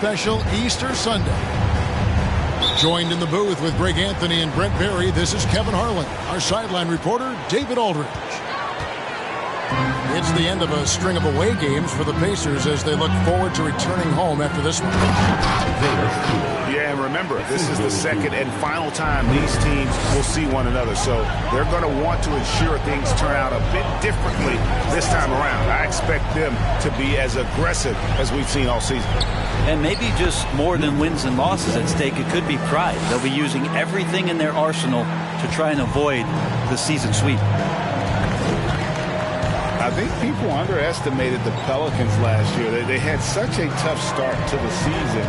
special Easter Sunday. Joined in the booth with Greg Anthony and Brent Barry, this is Kevin Harlan. Our sideline reporter, David Aldridge. It's the end of a string of away games for the Pacers as they look forward to returning home after this one. Yeah, and remember, this is the second and final time these teams will see one another. So they're going to want to ensure things turn out a bit differently this time around. I expect them to be as aggressive as we've seen all season. And maybe just more than wins and losses at stake. It could be pride. They'll be using everything in their arsenal to try and avoid the season sweep. I think people underestimated the Pelicans last year. They had such a tough start to the season,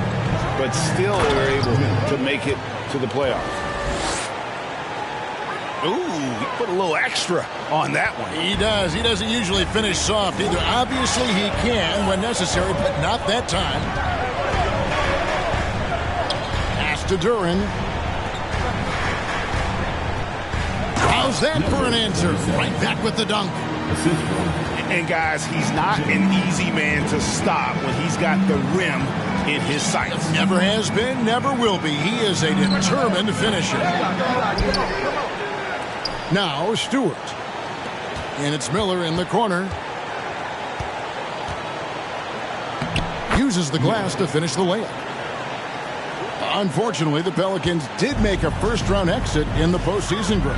but still they were able to make it to the playoffs. Ooh, he put a little extra on that one. He does. He doesn't usually finish soft either. Obviously he can when necessary, but not that time. Pass to Duren. How's that for an answer? Right back with the dunk. And guys, he's not an easy man to stop when he's got the rim in his sights. Never has been, never will be. He is a determined finisher. Now Stewart. And it's Miller in the corner. Uses the glass to finish the layup. Unfortunately, the Pelicans did make a first-round exit in the postseason, Greg.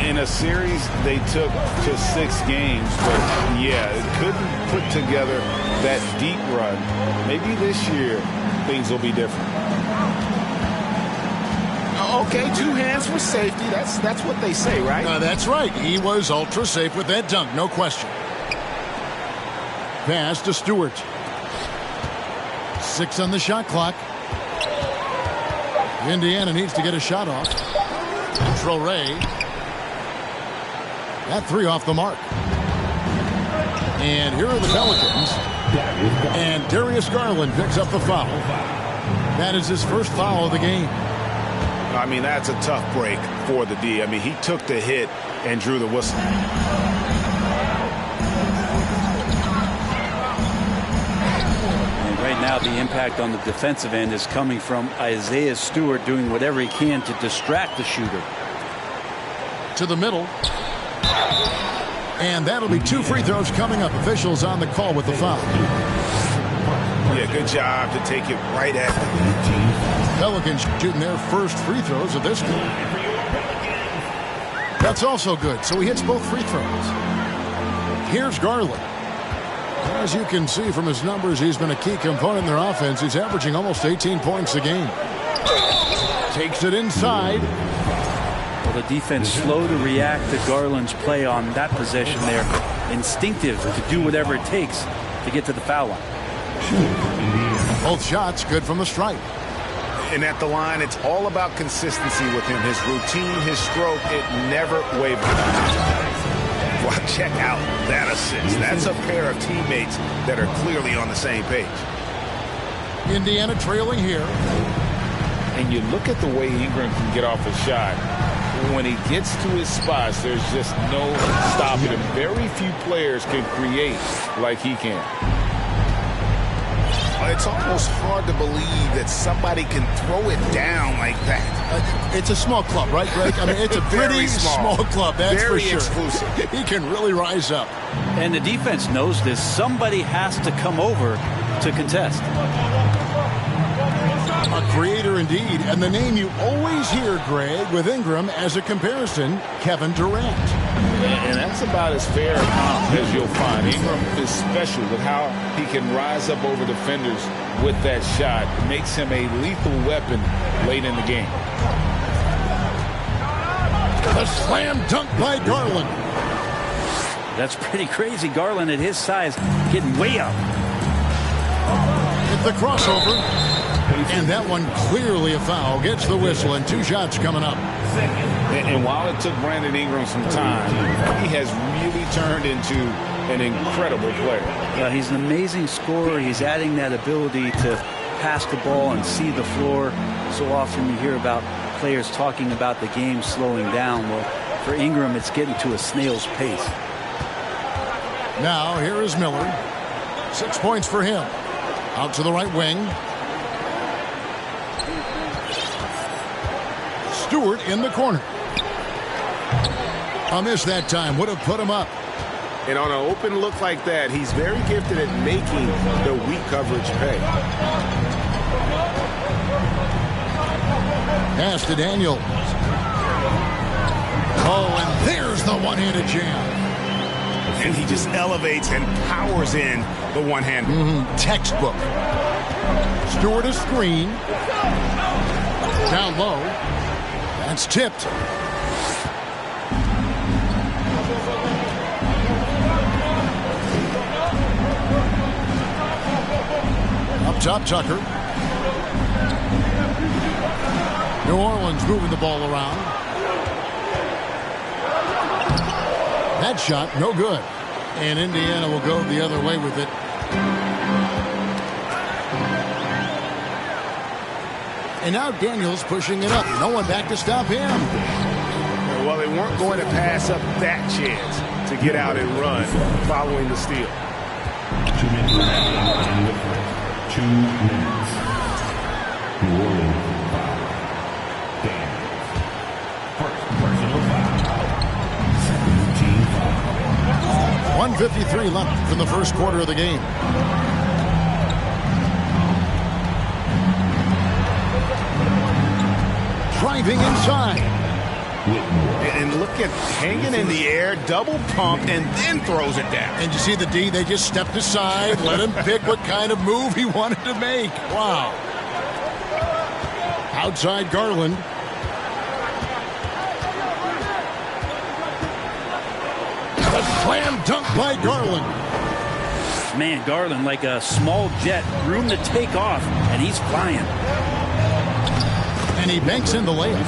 In a series, they took to 6 games, but yeah, it couldn't put together that deep run. Maybe this year, things will be different. Okay, 2 hands for safety. That's what they say, right? That's right. He was ultra safe with that dunk, no question. Pass to Stewart. 6 on the shot clock. Indiana needs to get a shot off. Traoré. That 3 off the mark. And here are the Pelicans. And Darius Garland picks up the foul. That is his first foul of the game. I mean, that's a tough break for the D. I mean, he took the hit and drew the whistle. And right now, the impact on the defensive end is coming from Isaiah Stewart doing whatever he can to distract the shooter. To the middle. And that'll be 2 free throws coming up. Officials on the call with the foul. Yeah, good job to take it right at them. Pelicans shooting their first free throws of this game. That's also good. So he hits both free throws. Here's Garland. As you can see from his numbers, he's been a key component in their offense. He's averaging almost 18 points a game. Takes it inside. Well, the defense slow to react to Garland's play on that possession there. Instinctive to do whatever it takes to get to the foul line. Both shots good from the stripe. And at the line, it's all about consistency with him. His routine, his stroke, it never wavers. Well, check out that assist. That's a pair of teammates that are clearly on the same page. Indiana trailing here. And you look at the way Ingram can get off a shot. When he gets to his spots, there's just no stopping him. Very few players can create like he can. It's almost hard to believe that somebody can throw it down like that. It's a small club, right, Greg? I mean, it's a pretty small club, that's very for sure. Exclusive. He can really rise up. And the defense knows this. Somebody has to come over to contest. A creator indeed, and the name you always hear, Greg, with Ingram as a comparison, Kevin Durant. And that's about as fair a comp as you'll find. Ingram is special with how he can rise up over defenders with that shot. It makes him a lethal weapon late in the game. The slam dunk by Garland. That's pretty crazy. Garland at his size getting way up. With the crossover. And that one clearly a foul. Gets the whistle and 2 shots coming up. And while it took Brandon Ingram some time, he has really turned into an incredible player. Yeah, he's an amazing scorer. He's adding that ability to pass the ball and see the floor. So often you hear about players talking about the game slowing down. Well, for Ingram, it's getting to a snail's pace. Now, here is Miller. 6 points for him. Out to the right wing. Stewart in the corner. A miss that time. Would have put him up. And on an open look like that, he's very gifted at making the weak coverage pay. Pass to Daniels. Oh, and there's the one-handed jam. And he just elevates and powers in the one-hand. Textbook. Stewart a screen. Down low. That's tipped. Up top, Tucker. New Orleans moving the ball around. That shot, no good. And Indiana will go the other way with it. And now Daniels pushing it up. No one back to stop him. Well, they weren't going to pass up that chance to get out and run following the steal. 2 minutes remaining in the first. 2 minutes. New Orleans foul. Daniels. First personal foul. 17 foul. 1:53 left in the first quarter of the game. Driving inside. And look at hanging in the air, double pump, and then throws it down. And you see the D, they just stepped aside, let him pick what kind of move he wanted to make. Wow. Outside Garland. A slam dunk by Garland. Man, Garland like a small jet, room to take off, and he's flying. And he banks in the layup.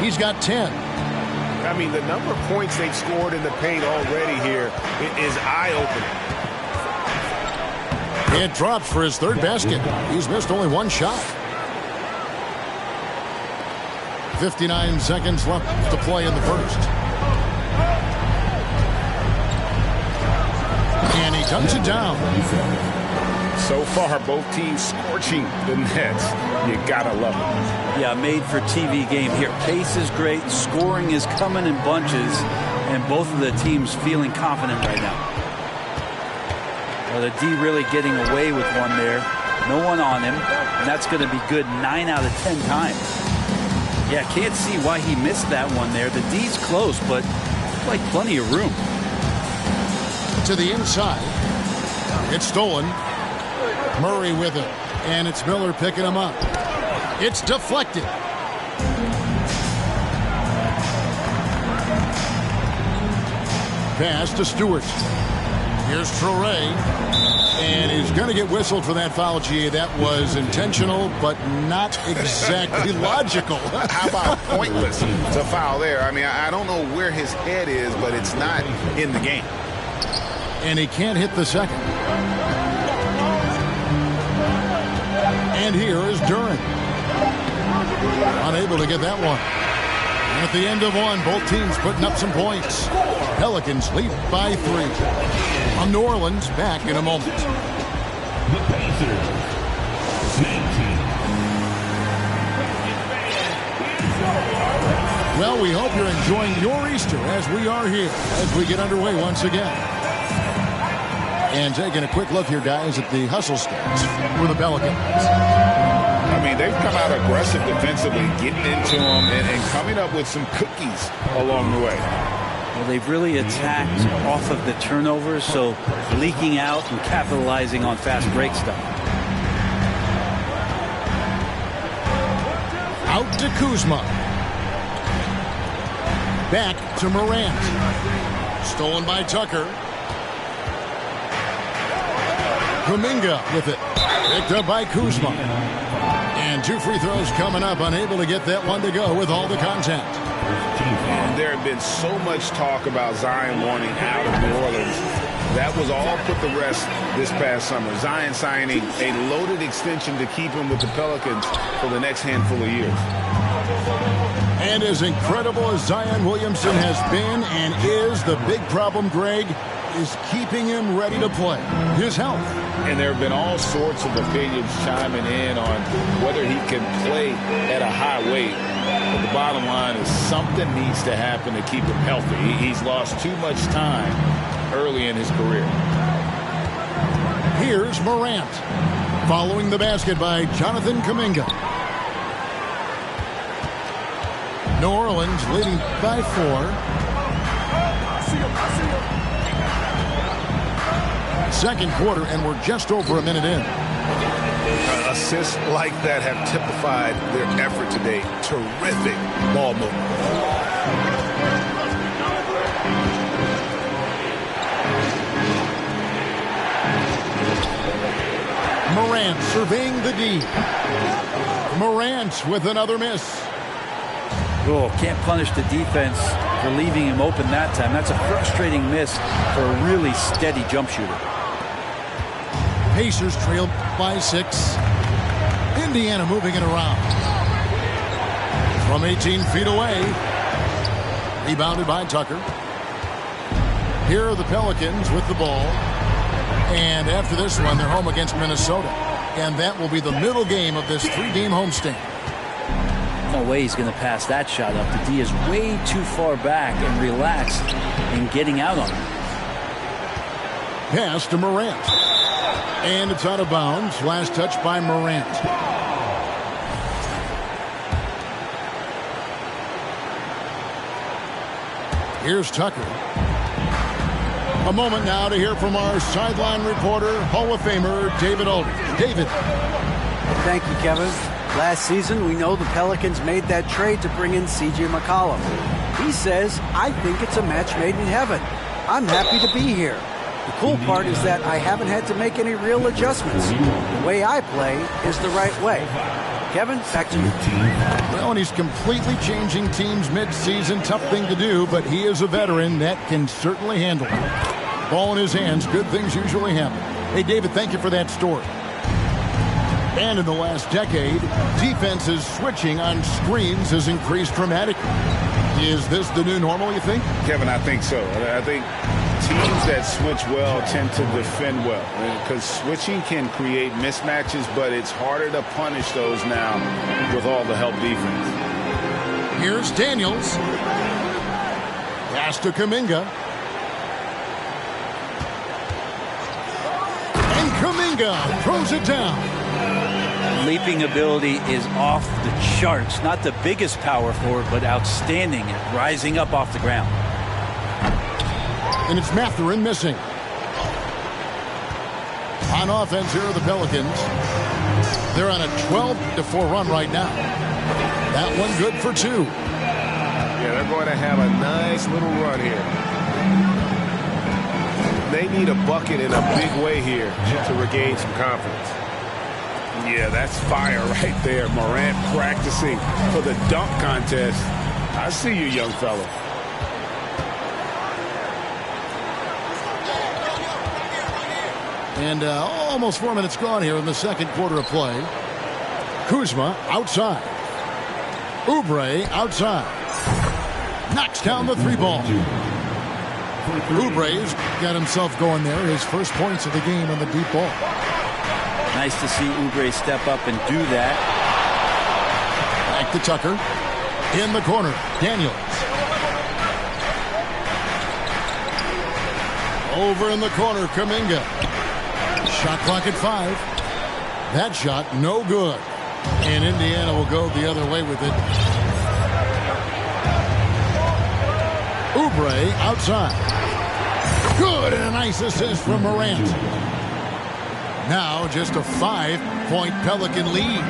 He's got 10. I mean, the number of points they've scored in the paint already here is eye-opening. It drops for his third basket. He's missed only one shot. 59 seconds left to play in the first. And he dunks it down. So far, both teams scorching the nets. You gotta love it. Yeah, made for TV game here. Pace is great. Scoring is coming in bunches. And both of the teams feeling confident right now. Well, the D really getting away with one there. No one on him. And that's going to be good 9 out of 10 times. Yeah, can't see why he missed that one there. The D's close, but like plenty of room. To the inside. It's stolen. Murray with it. And it's Miller picking him up. It's deflected. Pass to Stewart. Here's Traoré. And he's going to get whistled for that foul, G. That was intentional, but not exactly logical. How about pointless? It's a foul there. I mean, I don't know where his head is, but it's not in the game. And he can't hit the second. And here is Duren. Unable to get that one. And at the end of one, both teams putting up some points. Pelicans lead by 3. On New Orleans, back in a moment. The Pacers. 19. Well, we hope you're enjoying your Easter as we are here as we get underway once again. And taking a quick look here, guys, at the hustle stats for the Pelicans. I mean, they've come out aggressive defensively, getting into them and coming up with some cookies along the way. Well, they've really attacked off of the turnovers, so leaking out and capitalizing on fast break stuff. Out to Kuzma. Back to Morant. Stolen by Tucker. Kuminga with it. Picked up by Kuzma. And 2 free throws coming up. Unable to get that one to go with all the contact. And there had been so much talk about Zion wanting out of New Orleans. That was all put to rest this past summer. Zion signing a loaded extension to keep him with the Pelicans for the next handful of years. And as incredible as Zion Williamson has been and is, the big problem, Greg, is keeping him ready to play. His health. And there have been all sorts of opinions chiming in on whether he can play at a high weight. But the bottom line is something needs to happen to keep him healthy. He's lost too much time early in his career. Here's Morant. Following the basket by Jonathan Kuminga. New Orleans leading by 4. Second quarter, and we're just over a minute in. Assists like that have typified their effort today. Terrific ball movement. Morant surveying the D. Morant with another miss. Oh, can't punish the defense for leaving him open that time. That's a frustrating miss for a really steady jump shooter. Pacers trail by 6. Indiana moving it around. From 18 feet away. Rebounded by Tucker. Here are the Pelicans with the ball. And after this one, they're home against Minnesota. And that will be the middle game of this 3-game homestand. No way he's going to pass that shot up. The D is way too far back and relaxed in getting out on him. Pass to Morant. And it's out of bounds. Last touch by Morant. Here's Tucker. A moment now to hear from our sideline reporter, Hall of Famer David Aldridge. David. Thank you, Kevin. Last season, we know the Pelicans made that trade to bring in C.J. McCollum. He says, I think it's a match made in heaven. I'm happy to be here. The cool part is that I haven't had to make any real adjustments. The way I play is the right way. Kevin, back to you. Well, and he's completely changing teams mid-season. Tough thing to do, but he is a veteran that can certainly handle it. Ball in his hands. Good things usually happen. Hey, David, thank you for that story. And in the last decade, defenses switching on screens has increased dramatically. Is this the new normal, you think? Kevin, I think so. I think teams that switch well tend to defend well. Because switching can create mismatches, but it's harder to punish those now with all the help defense. Here's Daniels. Pass to Kuminga. And Kuminga throws it down. Leaping ability is off the charts. Not the biggest power forward, but outstanding at rising up off the ground. And it's Mathurin missing. On offense, here are the Pelicans. They're on a 12-4 run right now. That one good for 2. Yeah, they're going to have a nice little run here. They need a bucket in a big way here to regain some confidence. Yeah, that's fire right there. Morant practicing for the dunk contest. I see you, young fella. And almost 4 minutes gone here in the second quarter of play. Kuzma outside. Oubre outside. Knocks down the 3-ball. Oubre's got himself going there. His first points of the game on the deep ball. Nice to see Oubre step up and do that. Back to Tucker. In the corner, Daniels. Over in the corner, Kuminga. Shot clock at 5. That shot, no good. And Indiana will go the other way with it. Oubre outside. Good, and a nice assist from Morant. Now just a 5-point Pelican lead.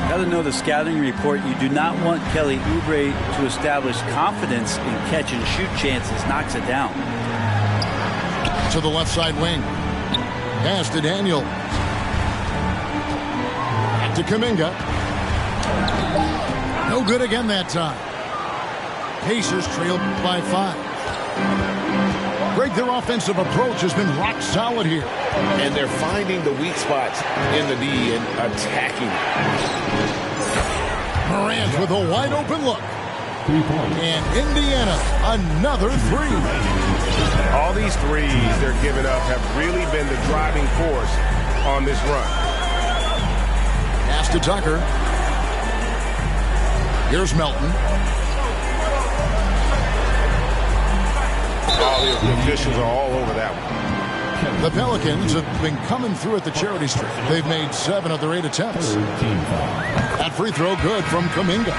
Got to know the scouting report. You do not want Kelly Oubre to establish confidence in catch and shoot chances. Knocks it down. To the left side wing. Pass to Daniel. Back to Kuminga. No good again that time. Pacers trail by 5. Greg, their offensive approach has been rock solid here. And they're finding the weak spots in the D and attacking. Morant with a wide open look. 3 points. And Indiana, another three. All these threes they're giving up have really been the driving force on this run. Pass to Tucker. Here's Melton. Oh, the officials are all over that one. The Pelicans have been coming through at the charity stripe. They've made 7 of their 8 attempts. That free throw good from Kuminga.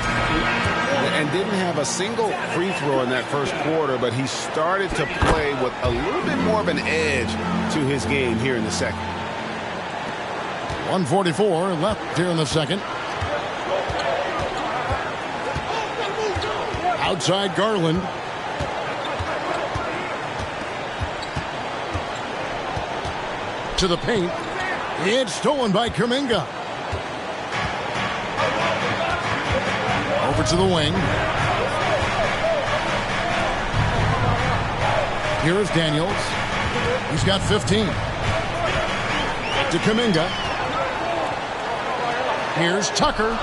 And didn't have a single free throw in that first quarter, but he started to play with a little bit more of an edge to his game here in the second. 1:44 left here in the second. Outside Garland. To the paint. It's stolen by Kuminga. Over to the wing. Here is Daniels. He's got 15. To Kuminga. Here's Tucker.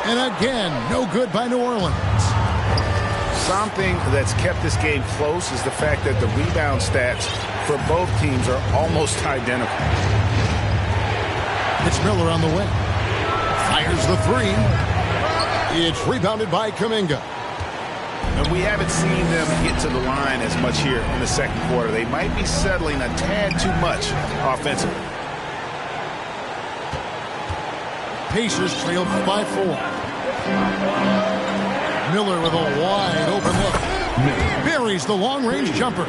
And again, no good by New Orleans. Something that's kept this game close is the fact that the rebound stats for both teams are almost identical. It's Miller on the wing. Fires the three. It's rebounded by Kuminga. And we haven't seen them get to the line as much here in the second quarter. They might be settling a tad too much offensively. Pacers trail by 4. Miller with a wide open look. Buries the long-range jumper.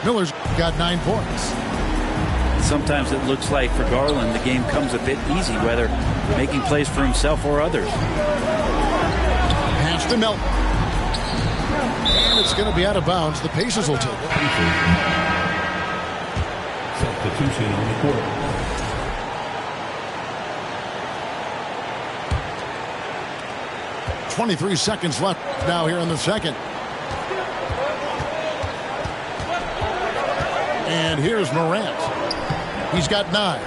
Miller's got 9 points. Sometimes it looks like for Garland the game comes a bit easy, whether making plays for himself or others. Pass to Melton. And it's going to be out of bounds. The Pacers will take it. Substitution on the court. .23 seconds left now here in the second. And here's Morant. He's got 9.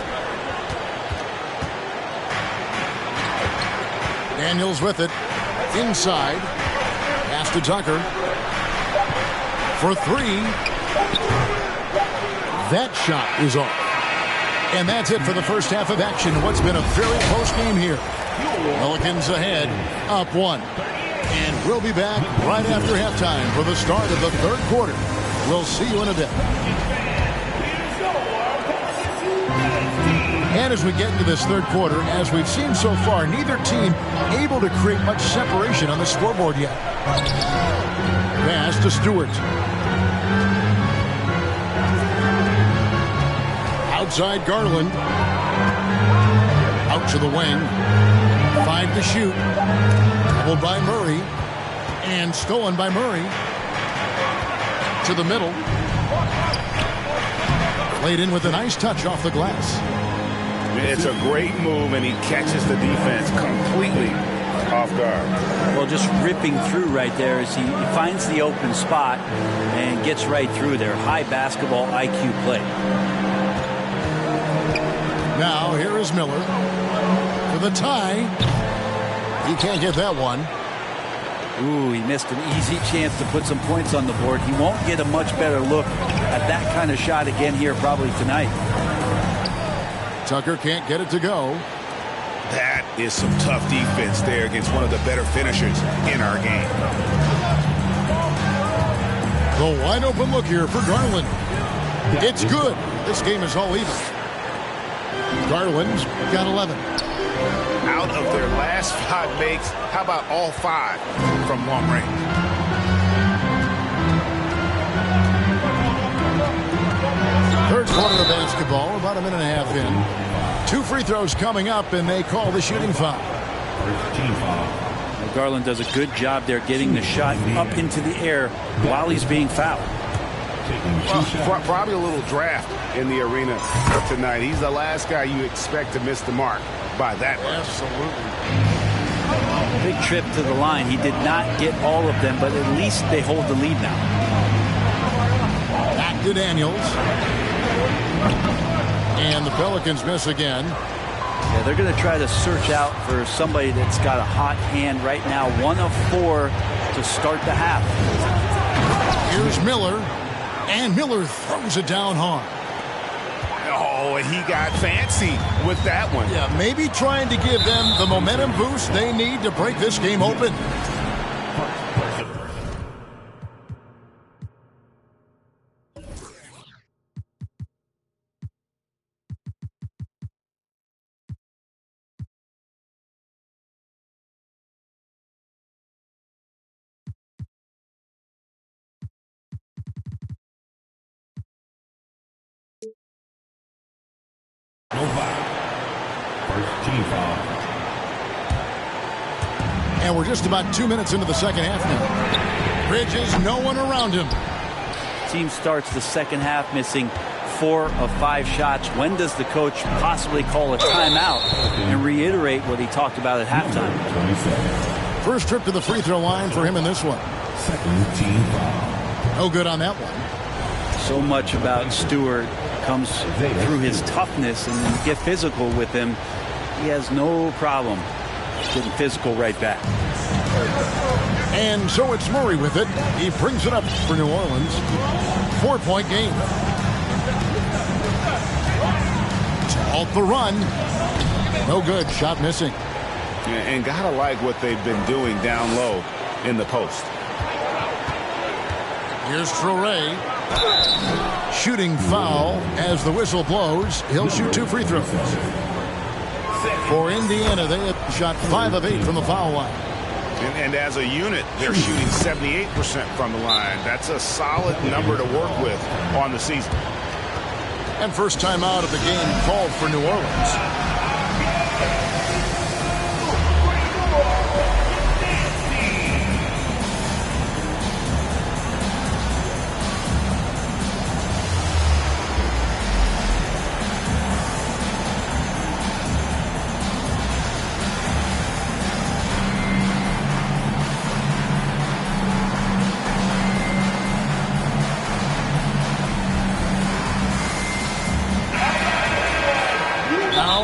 Daniels with it. Inside. Pass to Tucker. For 3. That shot is off. And that's it for the first half of action. What's been a very close game here. Pelicans ahead, up 1. And we'll be back right after halftime for the start of the third quarter. We'll see you in a bit. And as we get into this third quarter, as we've seen so far, neither team able to create much separation on the scoreboard yet. Pass to Stewart. Outside Garland. Out to the wing. 5 to shoot. Doubled by Murray. And stolen by Murray. To the middle. Played in with a nice touch off the glass. It's a great move, and he catches the defense completely off guard. Well, just ripping through right there as he finds the open spot and gets right through there. High basketball IQ play. Now, here is Miller for the tie. He can't get that one. Ooh, he missed an easy chance to put some points on the board. He won't get a much better look at that kind of shot again here probably tonight. Tucker can't get it to go. That is some tough defense there against one of the better finishers in our game. The wide open look here for Garland. It's good. This game is all even. Garland's got 11. Out of their last 5 makes, how about all 5 from long range? Third quarter of basketball, about a minute and a half in. 2 free throws coming up, and they call the shooting foul. Well, Garland does a good job there getting the shot up into the air while he's being fouled. Well, probably a little draft in the arena tonight. He's the last guy you expect to miss the mark by that much. Absolutely. Big trip to the line. He did not get all of them, but at least they hold the lead now. Back to Daniels. And the Pelicans miss again. Yeah, they're going to try to search out for somebody that's got a hot hand right now. 1 of 4 to start the half. Here's Miller, and Miller throws it down hard. Oh, and he got fancy with that one. Yeah, maybe trying to give them the momentum boost they need to break this game open. No foul. First team foul. And we're just about 2 minutes into the second half now. Bridges, no one around him. Team starts the second half missing 4 of 5 shots. When does the coach possibly call a timeout and reiterate what he talked about at halftime? 27. First trip to the free throw line for him in this one. Second team foul. No good on that one. So much about Stewart comes through his toughness, and when you get physical with him, he has no problem getting physical right back. And so it's Murray with it. He brings it up for New Orleans. 4-point game. Off the run. No good. Shot missing. And gotta like what they've been doing down low in the post. Here's Traoré. Shooting foul as the whistle blows. He'll shoot 2 free throws. For Indiana, they have shot 5 of 8 from the foul line. And as a unit, they're shooting 78% from the line. That's a solid number to work with on the season. And first time out of the game called for New Orleans.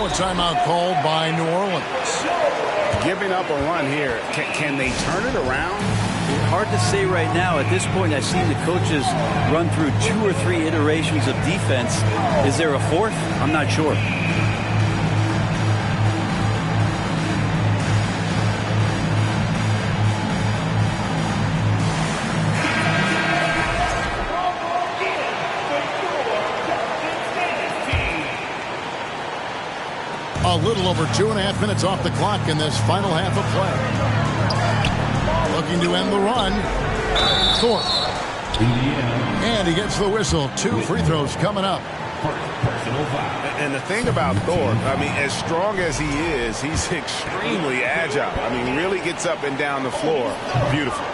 Timeout called by New Orleans. Giving up a run here. Can they turn it around? Hard to say right now. At this point, I've seen the coaches run through 2 or 3 iterations of defense. Is there a 4th? I'm not sure. A little over 2.5 minutes off the clock in this final half of play. Looking to end the run. Thorpe. And he gets the whistle. 2 free throws coming up. Personal foul. And the thing about Thorpe, I mean, as strong as he is, he's extremely agile. I mean, really gets up and down the floor. Beautiful.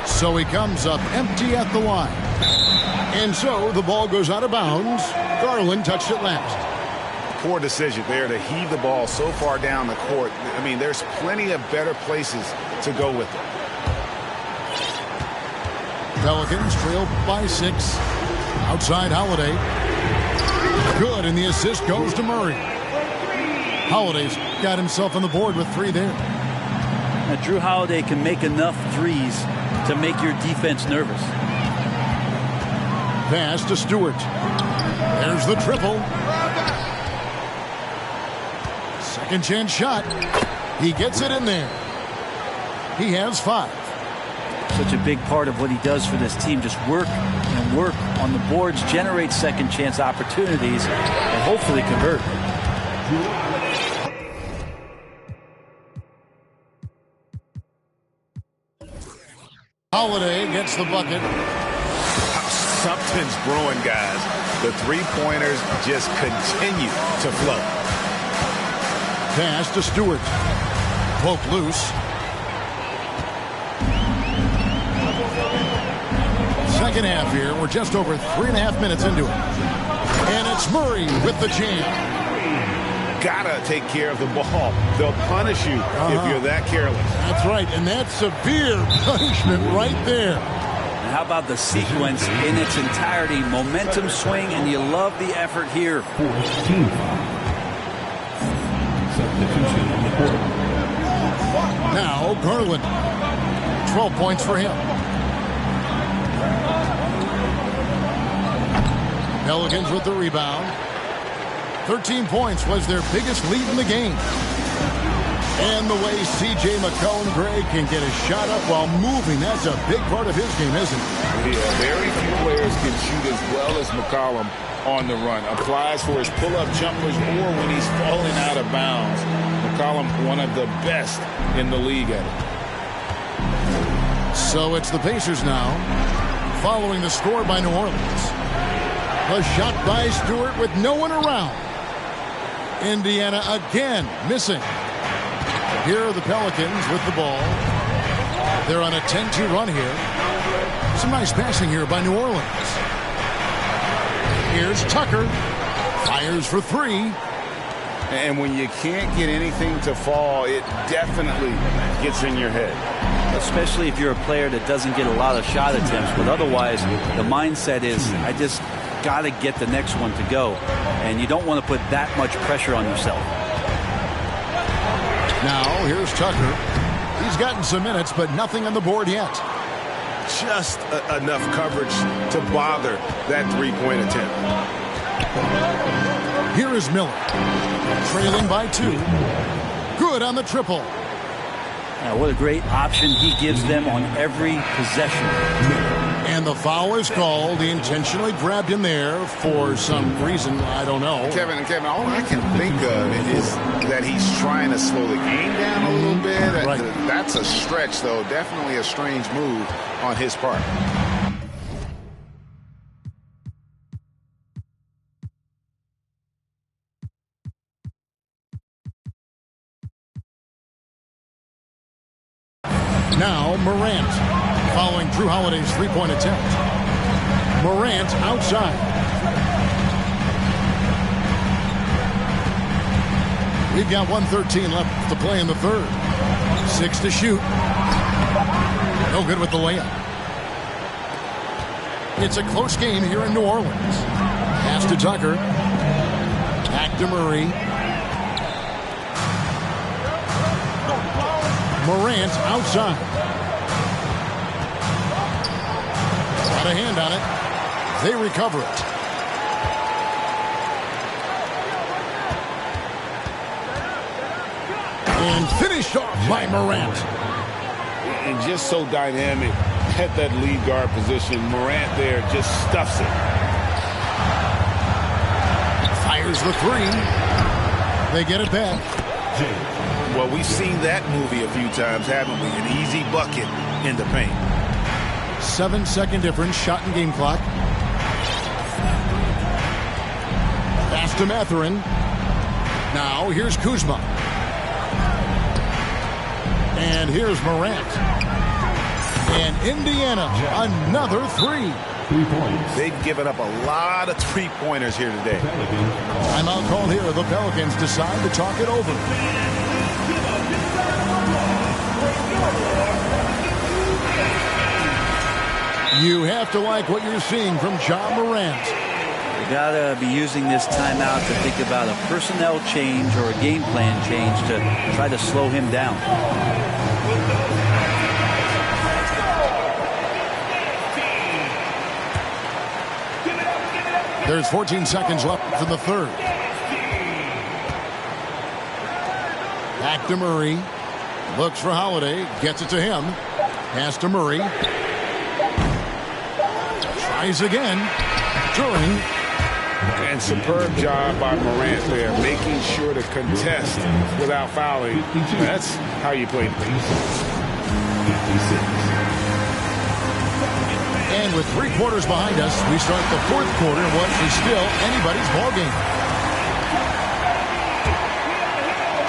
So he comes up empty at the line. And so the ball goes out of bounds. Garland touched it last. Poor decision there to heave the ball so far down the court. I mean, there's plenty of better places to go with it. Pelicans trail by 6. Outside Holiday. Good, and the assist goes to Murray. Holiday's got himself on the board with 3 there. Now, Drew Holiday can make enough threes to make your defense nervous. Pass to Stewart. There's the triple. Second chance shot. He gets it in there. He has 5. Such a big part of what he does for this team. Just work and work on the boards, generate second chance opportunities, and hopefully convert. Holiday gets the bucket. Something's brewing, guys. The three-pointers just continue to flow. Pass to Stewart. Poke loose. Second half here. We're just over 3.5 minutes into it. And it's Murray with the jam. Gotta take care of the ball. They'll punish you if you're that careless. That's right, and that's severe punishment right there. And how about the sequence in its entirety? Momentum swing, and you love the effort here. 14 foul. Substitution on the court. Now Garland. 12 points for him. Pelicans with the rebound. 13 points was their biggest lead in the game. And the way C.J. McCollum-Gray can get a shot up while moving, that's a big part of his game, isn't it? Yeah, very few players can shoot as well as McCollum on the run. Applies for his pull-up jumpers or when he's falling out of bounds. McCollum, one of the best in the league at it. So it's the Pacers now, following the score by New Orleans. A shot by Stewart with no one around. Indiana again missing. Here are the Pelicans with the ball. They're on a 10-2 run here. Some nice passing here by New Orleans. Here's Tucker. Fires for three. And when you can't get anything to fall, it definitely gets in your head. Especially if you're a player that doesn't get a lot of shot attempts. But otherwise, the mindset is, I just got to get the next one to go. And you don't want to put that much pressure on yourself. Now, here's Tucker. He's gotten some minutes, but nothing on the board yet. Just enough coverage to bother that three-point attempt. Here is Miller. Trailing by 2. Good on the triple. What a great option he gives them on every possession. And the foul is called. He intentionally grabbed him there for some reason. I don't know. Kevin, all I can think of is that he's trying to slow the game down a little bit. Right. That's a stretch, though. Definitely a strange move on his part. Now Morant, following Drew Holiday's three-point attempt. Morant outside. We've got 1:13 left to play in the third. 6 to shoot. No good with the layup. It's a close game here in New Orleans. Pass to Tucker. Back to Murray. Morant outside. Got a hand on it. They recover it. And finished off by Morant. And just so dynamic at that lead guard position. Morant there just stuffs it. Fires the three. They get it back. Well, we've seen that movie a few times, haven't we? An easy bucket in the paint. 7-second difference, shot and game clock. Pass to Mathurin. Now here's Kuzma. And here's Morant. And Indiana, another three. 3 points. They've given up a lot of three-pointers here today. Timeout call here. The Pelicans decide to talk it over. You have to like what you're seeing from Ja Morant. You got to be using this timeout to think about a personnel change or a game plan change to try to slow him down. There's 14 seconds left for the third. Back to Murray. Looks for Holiday. Gets it to him. Pass to Murray. Tries again. Turing. And superb job by Morant there, making sure to contest without fouling. That's how you play defense. And with 3 quarters behind us, we start the fourth quarter in what is still anybody's ball game.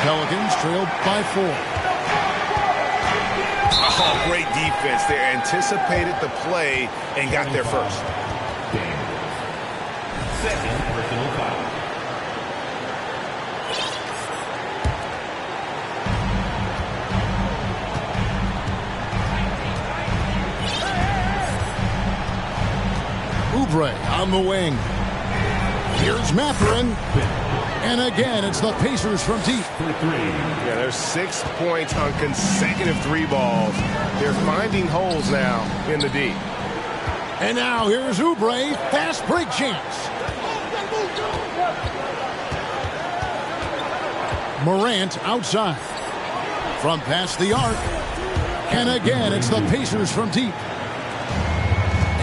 Pelicans trail by 4. Oh, great defense there. Anticipated the play and got there first. Second personal foul. Oubre on the wing. Here's Mathurin. And again, it's the Pacers from deep. Yeah, there's 6 points on consecutive 3 balls. They're finding holes now in the deep. And now here's Oubre. Fast break chance. Morant outside. From past the arc. And again, it's the Pacers from deep.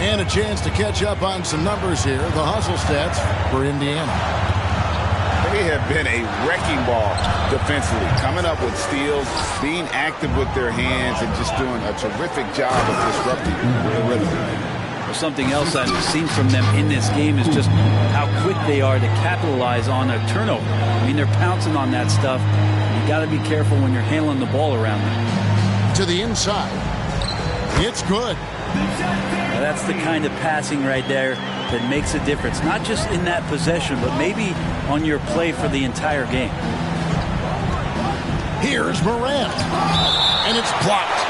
And a chance to catch up on some numbers here. The hustle stats for Indiana. They have been a wrecking ball defensively, coming up with steals, being active with their hands, and just doing a terrific job of disrupting the rhythm. Well, something else I've seen from them in this game is just how quick they are to capitalize on a turnover. I mean, they're pouncing on that stuff. You got to be careful when you're handling the ball around them. To the inside. It's good. Now, that's the kind of passing right there that makes a difference, not just in that possession, but maybe on your play for the entire game. Here's Morant. And it's blocked.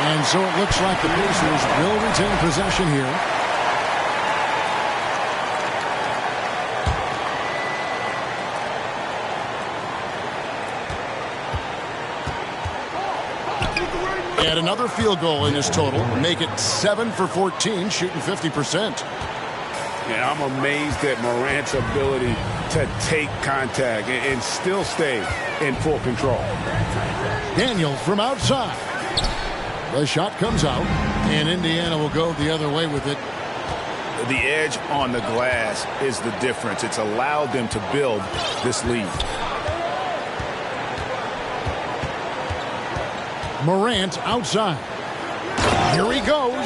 And so it looks like the Pacers will retain possession here. And another field goal in this total. Make it 7 for 14, shooting 50%. Yeah, I'm amazed at Morant's ability to take contact and still stay in full control. Daniels from outside. The shot comes out, and Indiana will go the other way with it. The edge on the glass is the difference. It's allowed them to build this lead. Morant outside. Here he goes.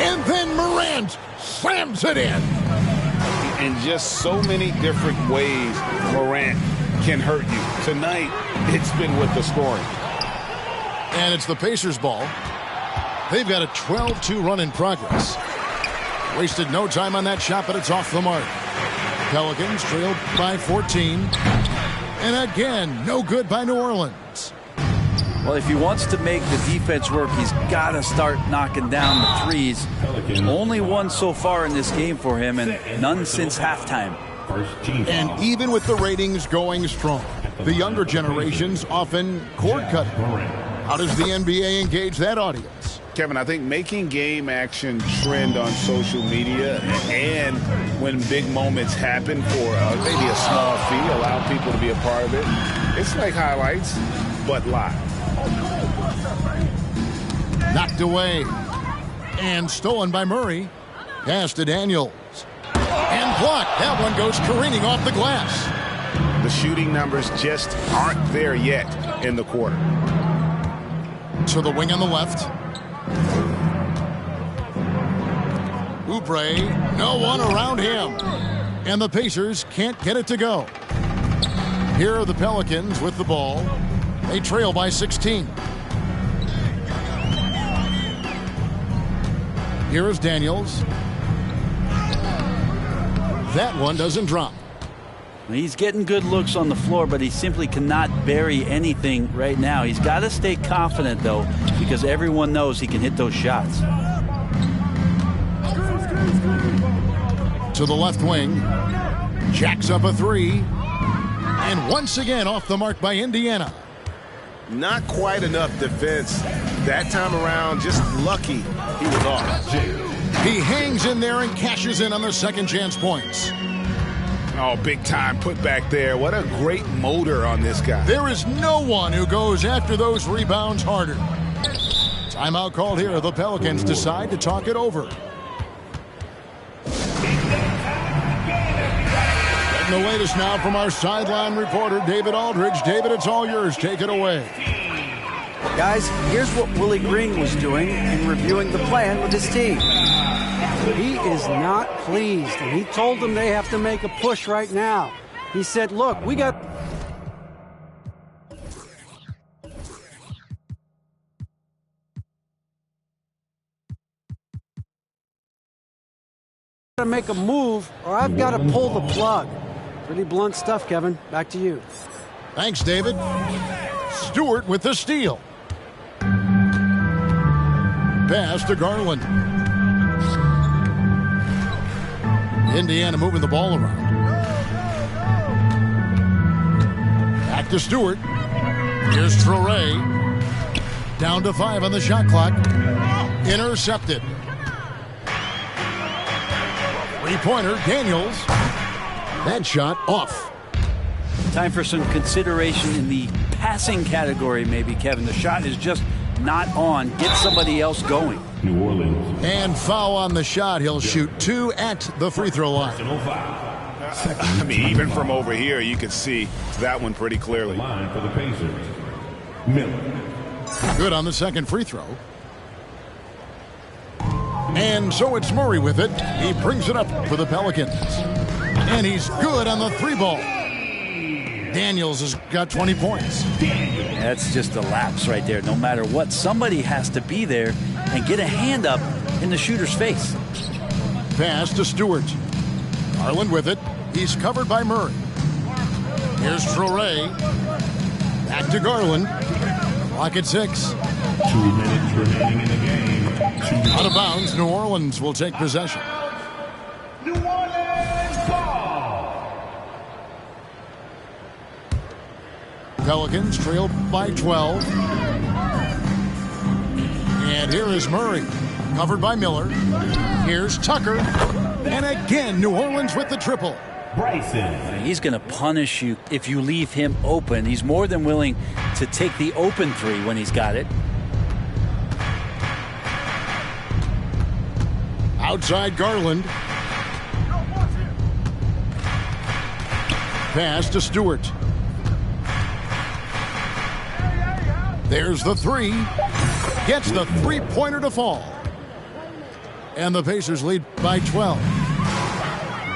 And then Morant slams it in. In just so many different ways, Morant can hurt you. Tonight, it's been with the scoring. And it's the Pacers' ball. They've got a 12-2 run in progress. Wasted no time on that shot, but it's off the mark. Pelicans trailed by 14. And again, no good by New Orleans. Well, if he wants to make the defense work, he's got to start knocking down the threes. Only one so far in this game for him, and none since halftime. And even with the ratings going strong, the younger generations often cord cutting. How does the NBA engage that audience? Kevin, I think making game action trend on social media and when big moments happen for maybe a small fee, allow people to be a part of it. It's like highlights, but live. Knocked away. And stolen by Murray. Pass to Daniels. And blocked. That one goes careening off the glass. The shooting numbers just aren't there yet in the quarter. To the wing on the left. Oubre, no one around him. And the Pacers can't get it to go. Here are the Pelicans with the ball. They trail by 16. Here is Daniels. That one doesn't drop. He's getting good looks on the floor, but he simply cannot bury anything right now. He's got to stay confident, though, because everyone knows he can hit those shots. To the left wing. Jacks up a three. And once again off the mark by Indiana. Not quite enough defense. That time around, just lucky he was off. He hangs in there and cashes in on the second chance points. Oh, big time put back there. What a great motor on this guy. There is no one who goes after those rebounds harder. Timeout called here. The Pelicans decide to talk it over. Getting the latest now from our sideline reporter, David Aldridge. David, it's all yours. Take it away. Guys, here's what Willie Green was doing in reviewing the plan with his team. He is not pleased, and he told them they have to make a push right now. He said, look, we got to make a move, or I've got to pull the plug. Pretty blunt stuff, Kevin. Back to you. Thanks, David. Stewart with the steal. Pass to Garland. Indiana moving the ball around. Back to Stewart. Here's Traore. Down to 5 on the shot clock. Intercepted. Three-pointer, Daniels. That shot off. Time for some consideration in the passing category, maybe, Kevin. The shot is just not on. Get somebody else going. New Orleans. And foul on the shot. He'll shoot 2 at the free throw line. Personal foul. I mean, even from over here, you can see that one pretty clearly. Line for the Pacers. Miller. Good on the second free throw. And so it's Murray with it. He brings it up for the Pelicans. And he's good on the 3-ball. Daniels has got 20 points. That's just a lapse right there. No matter what, somebody has to be there and get a hand up in the shooter's face. Pass to Stewart. Garland with it. He's covered by Murray. Here's Traore. Back to Garland. Clock at 6. 2 minutes remaining in the game. Out of bounds, New Orleans will take possession. New Orleans ball. Pelicans trail by 12. And here is Murray. Covered by Miller. Here's Tucker. And again, New Orleans with the triple. Bryson. He's going to punish you if you leave him open. He's more than willing to take the open 3 when he's got it. Outside Garland. Pass to Stewart. There's the 3. Gets the 3-pointer to fall. And the Pacers lead by 12.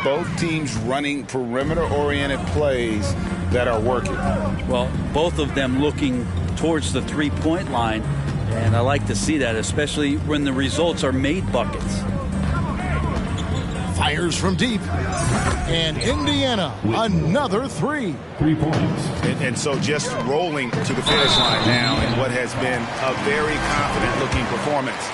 Both teams running perimeter-oriented plays that are working. Well, both of them looking towards the 3-point line. And I like to see that, especially when the results are made buckets. Fires from deep. And Indiana, another 3. 3 points. And so just rolling to the finish line now in what has been a very confident-looking performance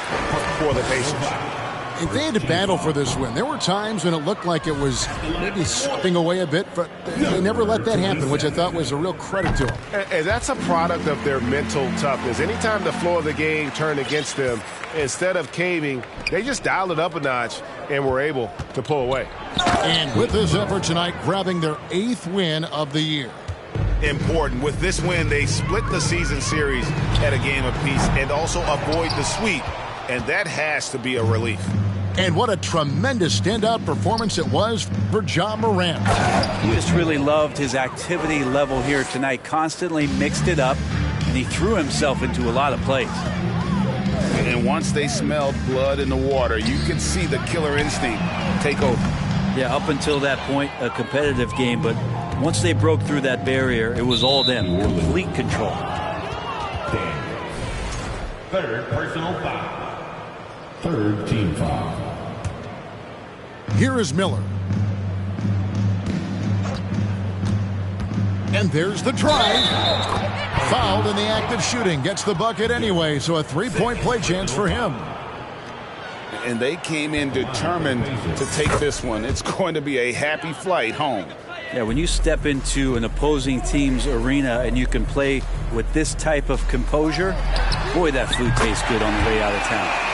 for the Pacers. If they had to battle for this win, there were times when it looked like it was maybe slipping away a bit, but they never let that happen, which I thought was a real credit to them. And that's a product of their mental toughness. Anytime the flow of the game turned against them, instead of caving, they just dialed it up a notch and were able to pull away. And with this effort tonight, grabbing their 8th win of the year. Important. With this win, they split the season series at a game apiece and also avoid the sweep. And that has to be a relief. And what a tremendous standout performance it was for Ja Morant. Just really loved his activity level here tonight. Constantly mixed it up, and he threw himself into a lot of plays. And once they smelled blood in the water, you could see the killer instinct take over. Yeah, up until that point, a competitive game, but once they broke through that barrier, it was all them. Complete control. Daniels. 3rd personal foul. 3rd team foul. Here is Miller. And there's the drive. Fouled in the act of shooting. Gets the bucket anyway, so a 3-point play chance for him. And they came in determined to take this one. It's going to be a happy flight home. Yeah, when you step into an opposing team's arena and you can play with this type of composure, boy, that food tastes good on the way out of town.